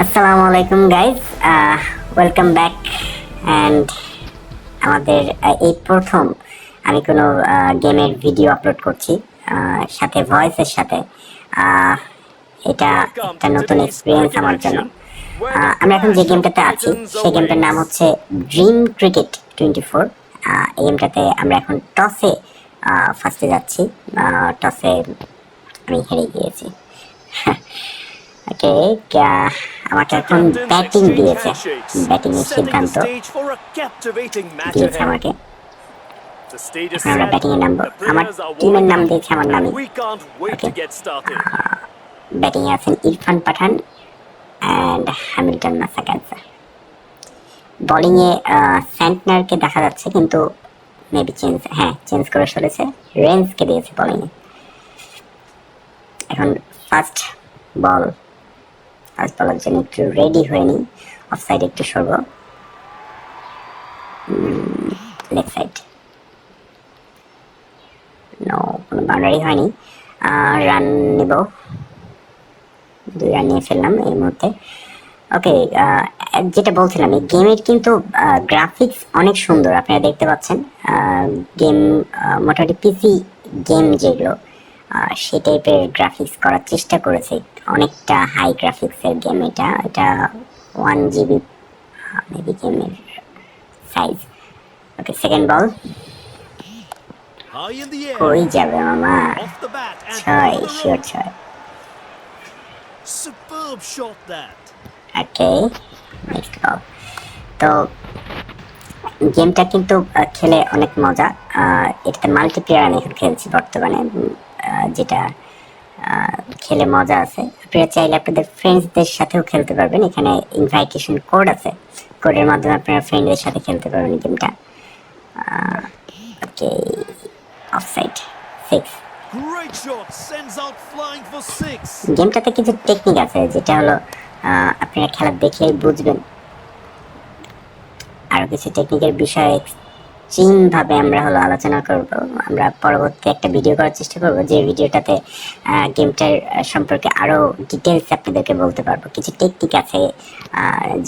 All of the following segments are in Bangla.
আসসালামু আলাইকুম গাইজ, ওয়েলকাম ব্যাক। অ্যান্ড আমাদের এই প্রথম আমি কোনো গেমের ভিডিও আপলোড করছি, সাথে ভয়েসের সাথে। আহ, এটা একটা নতুন এক্সপিরিয়েন্স আমার জন্য। আমরা এখন যে গেমটাতে আছি সেই গেমটার নাম হচ্ছে ড্রিম ক্রিকেট 24। এই গেমটাতে আমরা এখন টসে ফার্স্টে যাচ্ছি। টসে আমি হেরে গিয়েছি। ওকে, আমাকে এখন ব্যাটিং দিয়েছে, ব্যাটিং এর সিদ্ধান্ত দিয়েছে আমাকে। এখন আমরা ব্যাটিং এ নামবো। আমার টিমের নাম দিয়েছে আমার নামে। ওকে, ব্যাটিং এ আছেন ইরফান পাঠান অ্যান্ড হ্যামিল্টন মাসাকাজা। বোলিং এ স্যান্টনারকে দেখা যাচ্ছে, কিন্তু মেবি চেঞ্জ করে চলেছে। রেঞ্জকে দিয়েছে বোলিং এ। এখন ফার্স্ট বলার জন্য একটু রেডি হয়ে নিই। অফ সাইড একটু সরব, লেগ সাইড। নো, কোনো বাউন্ডারি হয়নি। রান নেব, 2 রান নিয়ে ফেললাম এই মুহূর্তে। ওকে, যেটা বলছিলাম, এই গেমের কিন্তু গ্রাফিক্স অনেক সুন্দর, আপনারা দেখতে পাচ্ছেন। গেম মোটামুটি পিসি গেম যেগুলো সেই টাইপের গ্রাফিক্স করার চেষ্টা করেছে। অনেকটা হাই গ্রাফিক্সের গেম এটা। 1 GB মেবি গেমের সাইজ। ওকে, সেকেন্ড বল। কই যাবে মামা? 6, শিওর 6। ওকে, নেক্সট বল। তো গেমটা কিন্তু খেলে অনেক মজা। এটাতে মাল্টিপ্লেয়ার আমি এখন খেলছি বর্তমানে, যেটা খেলে মজা আছে। আপনারা চাইলে আপনাদের ফ্রেন্ডসদের সাথেও খেলতে পারবেন। এখানে ইনভাইটেশন কোড আছে, কোডের মাধ্যমে আপনারা ফ্রেন্ডদের সাথে খেলতে পারবেন গেমটা। ওকে, অফসাইড 6। গেমটাতে কিছু টেকনিক আছে, যেটা হলো আপনারা খেলা দেখলেই বুঝবেন। আরো কিছু টেকনিকের বিষয়ে এক্সট্রিম ভাবে আমরা আলোচনা করব। আমরা পরবর্তী একটা ভিডিও করার চেষ্টা করব, যে ভিডিওটাতে গেমটার সম্পর্কে আরো ডিটেলস আপনাদেরকে বলতে পারবো। কিছু টেকনিক আছে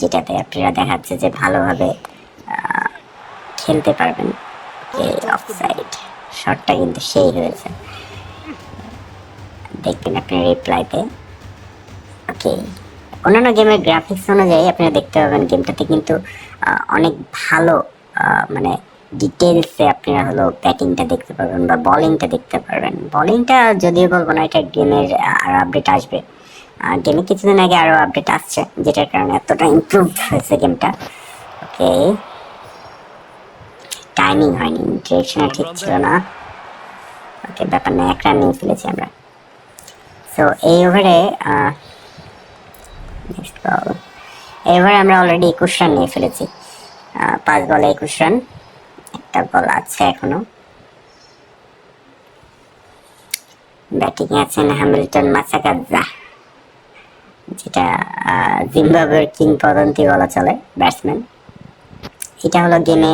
যেটাতে আপনারা দেখাচ্ছে যে ভালোভাবে খেলতে পারবেন। অফসাইড শটটা কিন্তু সেই হয়েছে, দেখবেন আপনার রিপ্লাইতে। ওকে, অন্যান্য গেমের গ্রাফিক্স অনুযায়ী আপনারা দেখতে পাবেন গেমটাতে কিন্তু অনেক ভালো, মানে ডিটেলসে আপনারা ব্যাটিংটা দেখতে পারবেন বা বলিংটা দেখতে পারবেন। বলিংটা যদিও বলবো না, এটা গেমের আরো আপডেট আসবে। গেমে কিছুদিন আগে আরো আপডেট আসছে, যেটার কারণে এতটা ইমপ্রুভ হয়েছে গেমটা। ওকে, টাইমিং হয়নি, ডিরেকশন ঠিক ছিল না। ওকে, ব্যাপার না, 1 রান নিয়ে ফেলেছি আমরা। সো এই ওভারে নেক্সট বল। এবার আমরা অলরেডি 21 রান নিয়ে ফেলেছি। 5 বলে 21 রান, একটা বল আছে এখনো। ব্যাটিং আছেন হ্যামিল্টন মাসাকাজা, যেটা জিম্বাবুয়ের কিংবদন্তি বলা চলে ব্যাটসম্যান। এটা গেমে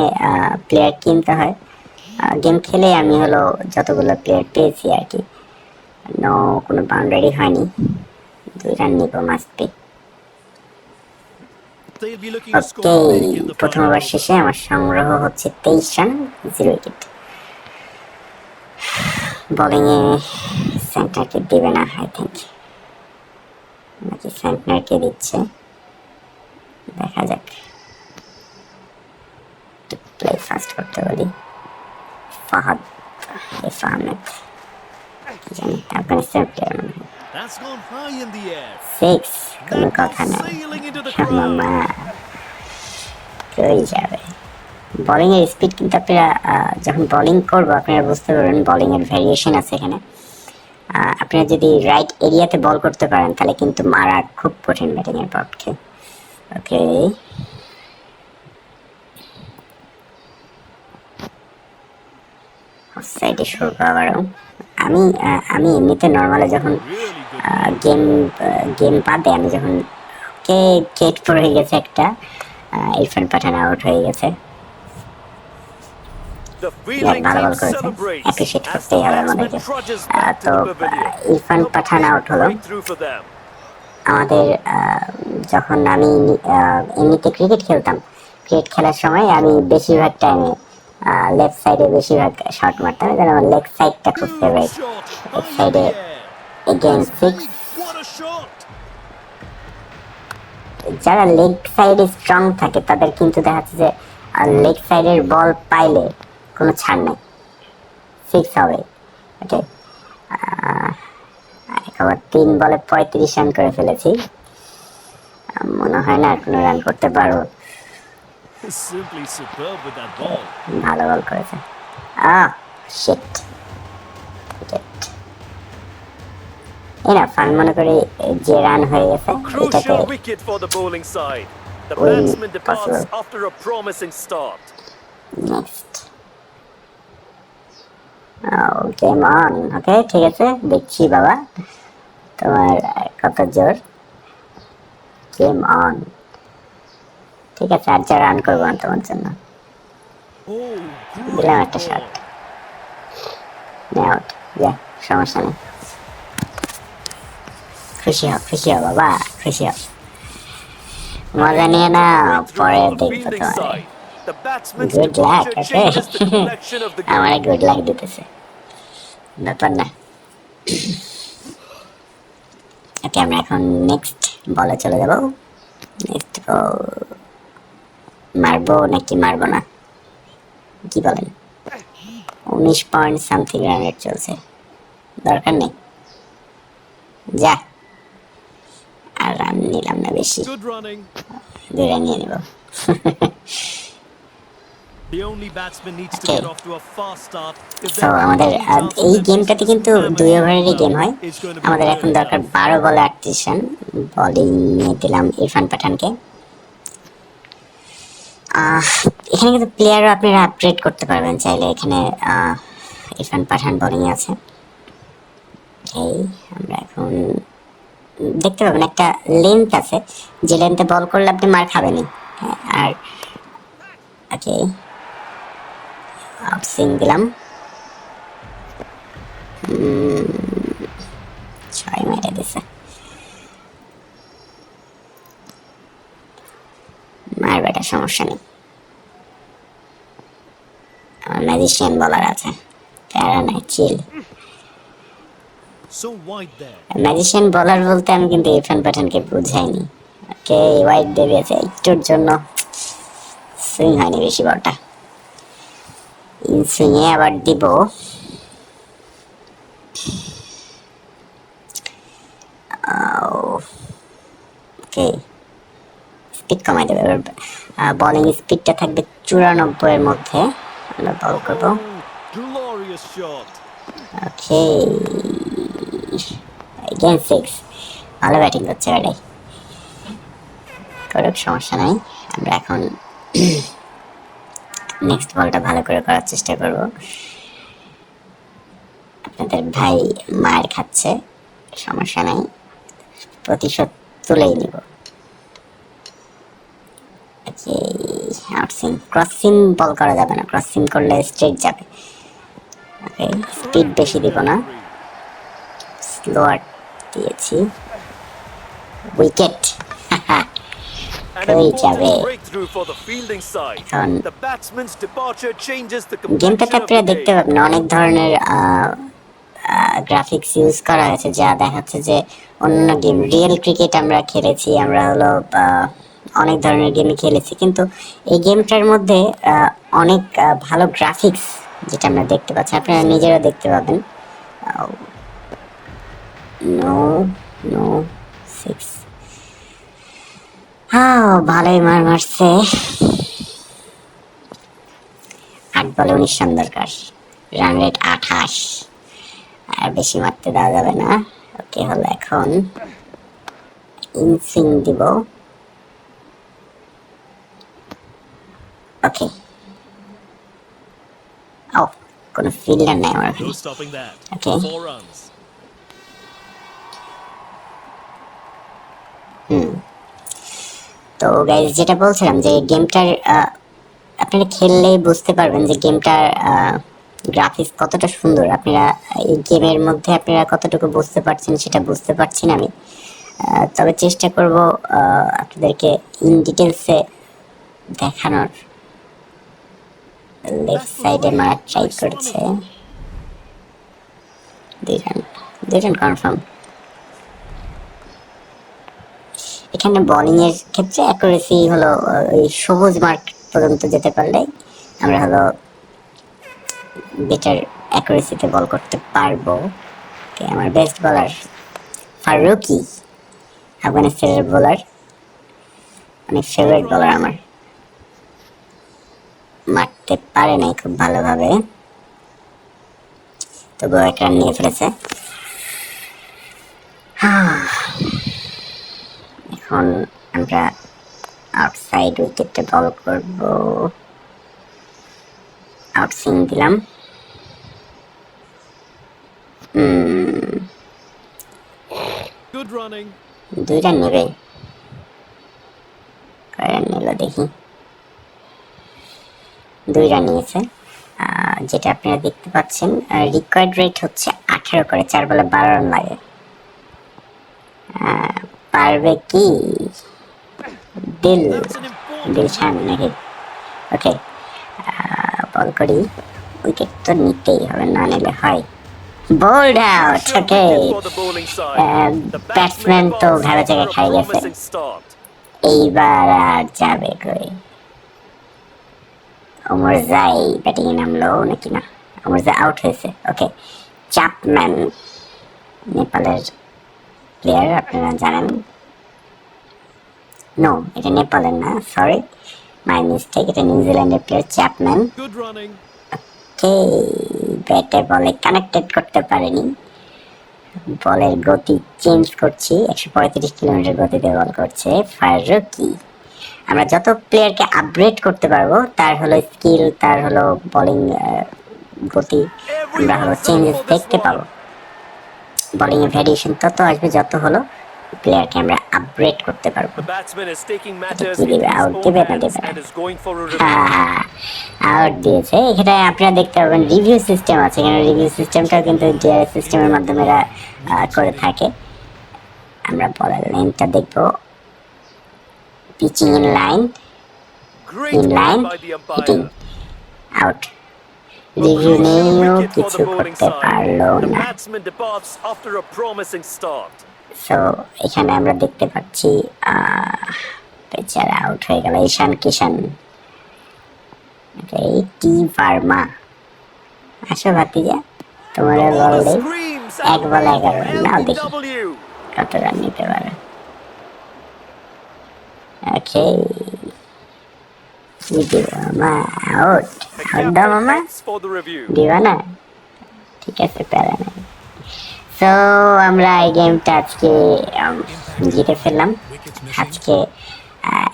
প্লেয়ার কিনতে হয়। গেম খেলে আমি যতগুলো প্লেয়ার পেয়েছি আর কি। নো, কোনো বাউন্ডারি হয়নি। 2 রান নিব, মাস্ট বি। ওকে, প্রথম ওভার শেষে আমার সংগ্রহ হচ্ছে 23 রান, 0 উইকেট। বোলিং এ সেন্টারকে দেবে না, আই থিঙ্ক, নাকি সেন্টারকে দিচ্ছে, দেখা যাক। প্লে ফাস্ট করতে বলি ফাহাদ আহমেদ, কি জানি আফগানিস্তান প্লেয়ার মনে হয়। 6, কোনো কথা নাই মামা, কই যাবে। বোলিং এর স্পিড কিন্তু আপনারা যখন বোলিং করবো আপনারা বুঝতে পারবেন, বোলিং এর ভ্যারিয়েশন আছে এখানে। আপনারা যদি রাইট এরিয়াতে বল করতে পারেন তাহলে কিন্তু মারা খুব কঠিন ব্যাটিং এর পক্ষে। ওকে, অফসাইডে শুরু আবারও। আমি এমনিতে নর্মালে যখন গেম বাদে আমি যখন কেট পড়ে গেছে একটা, ইরফান পাঠান আউট হয়ে গেছে। ভালো বল করেছে, অ্যাপ্রিশিয়েট করতেই হবে আমাদেরকে। তো ইরফান পাঠান আউট হলো। আমাদের যখন আমি এমনিতে ক্রিকেট খেলতাম, ক্রিকেট খেলার সময় আমি বেশিরভাগ টাইমে লেফট সাইডে বেশিরভাগ শট মারতাম, কারণ আমার লেগ সাইডটা খুব ফেভারিট। লেগ সাইডে এগেইন 6। যারা লেগ সাইডে স্ট্রং থাকে তাদের কিন্তু দেখা যাচ্ছে যে লেগ সাইডের বল পাইলে কোনো ছাড় নেই, 6 হবে। ওকে, আবার 3 বলে 35 রান করে ফেলেছি। মনে হয় না আর কোনো রান করতে পারবো। ভালো বল করেছে। শিট, আমি মনে করি যে রান হয়ে গেছে এটাতে win possible. Next game on. Okay, ঠিক আছে, দেখছি বাবা তোমার কত জোর। Game on. ঠিক আছে, আর যা রান করবো না তোমার জন্য। দিলাম একটা শট, আউট। যা, সমস্যা নেই। খুশি হও, খুশি হও বাবা, খুশি হও, মজা নিয়ে না, পরে দেখবো তোমার। Good luck. ওকে, আমার গুড লাক দিতেছে, ব্যাপার না। ওকে, আমরা এখন নেক্সট বলে চলে যাব। নেক্সট বল মারবো নাকি মারবো না, কি বলেন? 19 পয়েন্ট সামথিং রান রেট চলছে, দরকার নেই, যা। আর রান নিলাম না বেশি, 2 রান নিয়ে নেব। আমাদের এই গেমটাতে কিন্তু 2 ওভারেরই গেম হয়। আমাদের এখন দরকার 12 বলে 38 রান। বলিং নিয়ে দিলাম ইরফান পাঠানকে। এখানে কিন্তু প্লেয়ারও আপনারা আপগ্রেড করতে পারবেন চাইলে। এখানে ইরফান পাঠান বোলিং আছে। এই আমরা এখন দেখতে পাবেন একটা লেন্থ আছে, যে লেন্থে বল করলে আপনি মার খাবেনই। আর ওকে, সুইং দিলাম, 6 মেরে দিছে। মারবে, এটা সমস্যা নেই। আমার ম্যাজিশিয়ান বলার আছে, প্যারা নাই, চিল। ম্যাজিশিয়ান বলার বলতে আমি কিন্তু ইরফান পাঠানকে বুঝাইনি। ওকে, ওয়াইড দিয়ে দিয়েছে, একটুর জন্য সুইং হয়নি বেশি বলটা। ইন সুইংয়ে আবার দিব। ওকে, স্পিড কমাই দেবে এবার। বলিং স্পিডটা থাকবে 94 এর মধ্যে আমরা বল করবো। ওকে, এগেইন 6। ভালো ব্যাটিং করছে এটাই, করুক, সমস্যা নাই। আমরা এখন নেক্সট বলটা ভালো করে করার চেষ্টা করব। আপনাদের ভাই মায়ের খাচ্ছে, সমস্যা নাই, প্রতিশোধ তুলেই নিব। ক্রসিং বল করা যাবে না, ক্রসিং করলে স্ট্রেট যাবে। ওকে, স্পিড বেশি দিব না, স্লোয়ার দিয়েছি। উইকেট হয়ে যাবে। এখন গেমটাতে আপনারা দেখতে পাবেন অনেক ধরনের গ্রাফিক্স ইউজ করা হয়েছে, যা দেখাচ্ছে যে অন্য গেম, রিয়েল ক্রিকেট আমরা খেলেছি, আমরা হলো অনেক ধরনের গেমই খেলেছি, কিন্তু এই গেমটার মধ্যে অনেক ভালো গ্রাফিক্স যেটা আমরা দেখতে পাচ্ছি, আপনারা নিজেরা দেখতে পাবেন। No no 6। ভালোই মারছে। 8 বলে 19 রান দরকার, রান রেট 28, আর বেশি মারতে দেওয়া যাবে না। ওকে, হলো এখন ইনসুইং দিব। ওকে, কোনো ফিল্ডার নাই আমার এখানে। ওকে, তো গাইজ যেটা বলছিলাম যে গেমটার আপনারা খেললেই বুঝতে পারবেন যে গেমটার গ্রাফিক্স কতটা সুন্দর। আপনারা এই গেমের মধ্যে আপনারা কতটুকু বুঝতে পারছেন সেটা বুঝতে পারছি না আমি। তবে চেষ্টা করব আপনাদেরকে ইন ডিটেলসে দেখানোর। লেফট সাইডে মারা ট্রাই করছে, দুজন কনফার্ম। এখানে বোলিং এর ক্ষেত্রে অ্যাকুরেসি হলো ওই সবুজ মার্ক পর্যন্ত যেতে পারলে আমরা হলো বেটার অ্যাকুরেসিতে বল করতে পারবো। আমার বেস্ট বলার ফারুকি, আফগানিস্তানের বোলার, অনেক ফেভারিট বলার আমার, মারতে পারে নাই খুব ভালোভাবে, তবুও এক রান নিয়ে ফেলেছে। এখন আমরা আউটসাইড উইকেটে বল করব, আউটসুইং দিলাম। দুই রান নেবে, কয় রান নিল দেখি, 2 রান নিয়েছে। যেটা আপনারা দেখতে পাচ্ছেন রিকোয়ার্ড রেট হচ্ছে 18 করে, 4 বলে 12 রান লাগে। পারবে কি দিলশান নাকি? ওকে, বল করি, উইকেট তো নিতেই হবে, না নিলে হয়। Bold out. ওকে, ব্যাটসম্যান তো ভালো জায়গায় খাই গেছে, এইবার আর যাবে কই? ওমর জাই ব্যাটিং এ নামলো নাকি না? ওমর জাই আউট হয়েছে। ওকে, চ্যাপম্যান নেপালের প্লেয়ার, আপনারা জানেন। নো, এটা নেপালের না, সরি, মাই মিস্টেক, এটা নিউজিল্যান্ডের প্লেয়ার চ্যাপম্যান। ওকে, ব্যাটে বলে কানেক্টেড করতে পারেনি, বলের গতি চেঞ্জ করছি, 135 কিলোমিটার গতিতে বল করছে ফারুকি। আমরা যত প্লেয়ারকে আপগ্রেড করতে পারবো তার হলো স্কিল, তার হলো বোলিং গতি, আমরা হলো চেঞ্জেস দেখতে পাবো। বোলিং এ ভ্যারিয়েশন তত আসবে যত হলো প্লেয়ারকে আমরা আপগ্রেড করতে পারবো। আউট দেবে না দেবে না? আউট দিয়েছে। এখানে আপনারা দেখতে পাবেন রিভিউ সিস্টেম আছে, এখানে রিভিউ সিস্টেমটাও কিন্তু ডিআরএস সিস্টেমের মাধ্যমে এরা করে থাকে। আমরা বলের লেন্থটা দেখবো, pitching in line, hitting, out. Review নিয়েও কিছু করতে পারলো না। সো এখানে আমরা দেখতে পাচ্ছি বেচারা আউট হয়ে গেল, ঈশান কিষান। টি ভার্মা, আসো ভাতিজা, তোমার বল দেই, 1 বলে 11 রান, নাও দেখি কত রান নিতে পারে। ওকে, মামা আউট, আউট দাও মামা, দিবা না? ঠিক আছে, প্যারা নাই। সো আমরা এই গেমটা আজকে জিতে ফেললাম। আজকে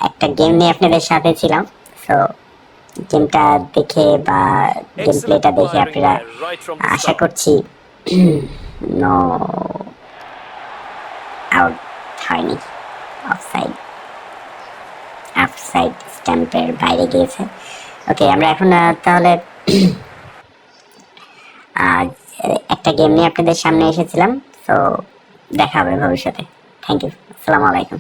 একটা গেম নিয়ে আপনাদের সাথে ছিলাম। সো গেমটা দেখে বা গেম প্লেটা দেখে আপনারা আশা করছি নো আউট হয়নি, অফসাইড, অফসাইড স্ট্যাম্পের বাইরে গিয়েছে। ওকে, আমরা এখন তাহলে একটা গেম নিয়ে আপনাদের সামনে এসেছিলাম। তো দেখা হবে ভবিষ্যতে। থ্যাংক ইউ, আসসালামু আলাইকুম।